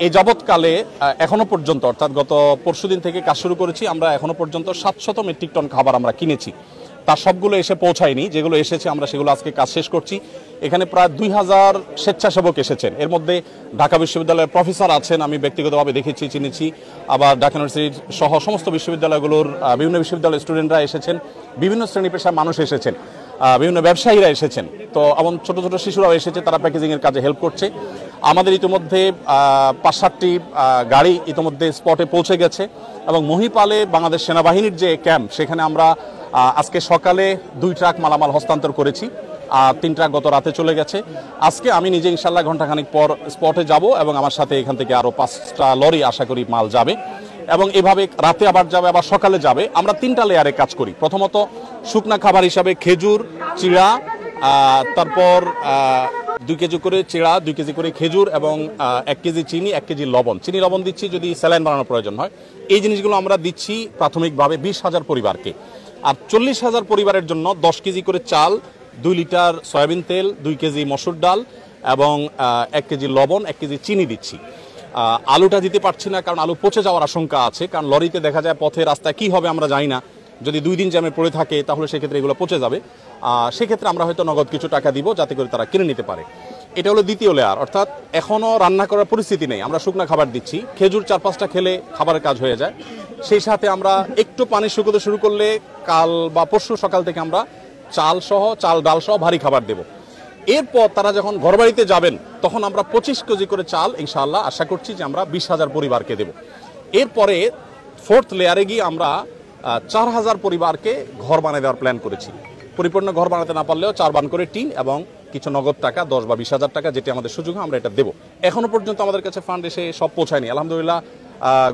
এই যাবৎকালে এখনো পর্যন্ত অর্থাৎ গত পরশুদিন থেকে কাজ শুরু করেছি, আমরা এখনো পর্যন্ত 700 মেট্রিক টন খাবার আমরা কিনেছি। তার সবগুলো এসে পৌঁছায়নি, যেগুলো এসেছে আমরা সেগুলো আজকে কাজ শেষ করছি। এখানে প্রায় 2000 স্বেচ্ছাসেবক এসেছেন। এর মধ্যে ঢাকা বিশ্ববিদ্যালয়ের প্রফেসর আছেন, আমি ব্যক্তিগতভাবে দেখেছি, চিনেছি। আবার ঢাকা ইউনিভার্সিটির সহ সমস্ত বিশ্ববিদ্যালয়গুলোর বিভিন্ন বিশ্ববিদ্যালয়ের স্টুডেন্টরা এসেছেন, বিভিন্ন শ্রেণী পেশার মানুষ এসেছেন, বিভিন্ন ব্যবসায়ীরা এসেছেন। তো এমন ছোট ছোট শিশুরাও এসেছে, তারা প্যাকেজিংয়ের কাজে হেল্প করছে। আমাদের ইতিমধ্যে 5-7টি গাড়ি ইতিমধ্যে স্পটে পৌঁছে গেছে এবং মহিপালে বাংলাদেশ সেনাবাহিনীর যে ক্যাম্প, সেখানে আমরা আজকে সকালে 2 ট্রাক মালামাল হস্তান্তর করেছি, আর 3 ট্রাক গত রাতে চলে গেছে। আজকে আমি নিজে ইনশাল্লাহ ঘন্টাখানিক পর স্পটে যাব এবং আমার সাথে এখান থেকে আরও 5টা লরি আশা করি মাল যাবে এবং এভাবে রাতে আবার যাবে, আবার সকালে যাবে। আমরা 3টা লেয়ারে কাজ করি। প্রথমত শুকনা খাবার হিসাবে খেজুর, চিড়া, তারপর 2 কেজি করে চিড়া, 2 কেজি করে খেজুর এবং 1 কেজি চিনি, 1 কেজি লবণ। চিনি লবণ দিচ্ছি যদি স্যালাইন বানানোর প্রয়োজন হয়। এই জিনিসগুলো আমরা দিচ্ছি প্রাথমিকভাবে 20,000 পরিবারকে। আর 40,000 পরিবারের জন্য 10 কেজি করে চাল, 2 লিটার সয়াবিন তেল, 2 কেজি মসুর ডাল এবং 1 কেজি লবণ, 1 কেজি চিনি দিচ্ছি। আলুটা দিতে পারছি না কারণ আলু পচে যাওয়ার আশঙ্কা আছে, কারণ লরিতে দেখা যায় পথে রাস্তায় কি হবে আমরা জানি না, যদি 2 দিন জ্যামে পড়ে থাকে তাহলে সেক্ষেত্রে এগুলো পচে যাবে। সেক্ষেত্রে আমরা হয়তো নগদ কিছু টাকা দিব যাতে করে তারা কিনে নিতে পারে। এটা হলো দ্বিতীয় লেয়ার, অর্থাৎ এখনও রান্না করার পরিস্থিতি নেই, আমরা শুকনা খাবার দিচ্ছি। খেজুর 4-5টা খেলে খাবারের কাজ হয়ে যায়। সেই সাথে আমরা একটু পানি শুকোতে শুরু করলে কাল বা পরশু সকাল থেকে আমরা চাল ডাল সহ ভারী খাবার দেব। এরপর তারা যখন ঘরবাড়িতে যাবেন তখন আমরা 25 কেজি করে চাল ইনশাআল্লাহ আশা করছি যে আমরা 20,000 পরিবারকে দেব। এরপরে 4th লেয়ারে গিয়ে আমরা 4,000 পরিবারকে ঘর বানিয়ে দেওয়ার প্ল্যান করেছি। পরিপূর্ণ ঘর বানাতে না পারলেও 4 বান করে টিন এবং কিছু নগদ টাকা 10 বা 20,000 টাকা, যেটি আমাদের সুযোগ হয় আমরা এটা দেবো। এখনো পর্যন্ত আমাদের কাছে ফান্ড এসে সব পৌঁছায়নি। আলহামদুলিল্লাহ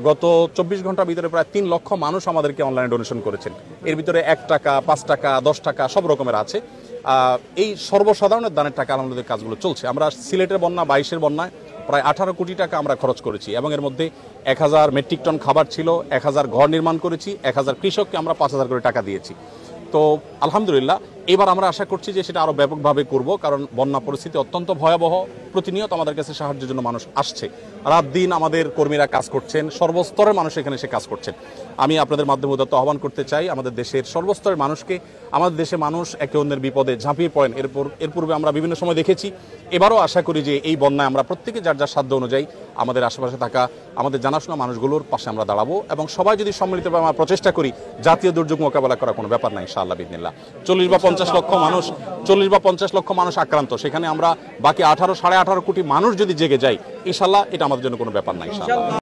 গত 24 ঘন্টার ভিতরে প্রায় 3 লক্ষ মানুষ আমাদেরকে অনলাইনে ডোনেশন করেছেন। এর ভিতরে 1 টাকা, 5 টাকা, 10 টাকা সব রকমের আছে। এই সর্বসাধারণের দানের টাকা আমাদের কাজগুলো চলছে। আমরা সিলেটের বন্যা, 22-এর বন্যায় প্রায় 18 কোটি টাকা আমরা খরচ করেছি এবং এর মধ্যে 1000 মেট্রিক টন খাবার ছিল, 1000 ঘর নির্মাণ করেছি, 1000 কৃষককে আমরা 5,000 করে টাকা দিয়েছি। তো আলহামদুলিল্লাহ এবার আমরা আশা করছি যে সেটা আরও ব্যাপকভাবে করব, কারণ বন্যা পরিস্থিতি অত্যন্ত ভয়াবহ। প্রতিনিয়ত আমাদের কাছে সাহায্যের জন্য মানুষ আসছে, রাত দিন আমাদের কর্মীরা কাজ করছেন, সর্বস্তরের মানুষ এখানে এসে কাজ করছেন। আমি আপনাদের মাধ্যমে উদাত্ত আহ্বান করতে চাই আমাদের দেশের সর্বস্তরের মানুষকে। আমাদের দেশে মানুষ একে অন্যের বিপদে ঝাঁপিয়ে পড়েন, এর পূর্বে আমরা বিভিন্ন সময় দেখেছি। এবারও আশা করি যে এই বন্যায় আমরা প্রত্যেকে যার যার সাধ্য অনুযায়ী আমাদের আশেপাশে থাকা আমাদের জানাশোনা মানুষগুলোর পাশে আমরা দাঁড়াবো এবং সবাই যদি সম্মিলিতভাবে আমরা প্রচেষ্টা করি, জাতীয় দুর্যোগ মোকাবেলা করা কোনো ব্যাপার না ইনশাআল্লাহ বিদিনিল্লাহ। 40 বা 50 লক্ষ মানুষ আক্রান্ত, সেখানে আমরা বাকি 18-18.5 কোটি মানুষ যদি জেগে যাই ইনশাআল্লাহ এটা আমাদের জন্য কোনো ব্যাপার না ইনশাআল্লাহ।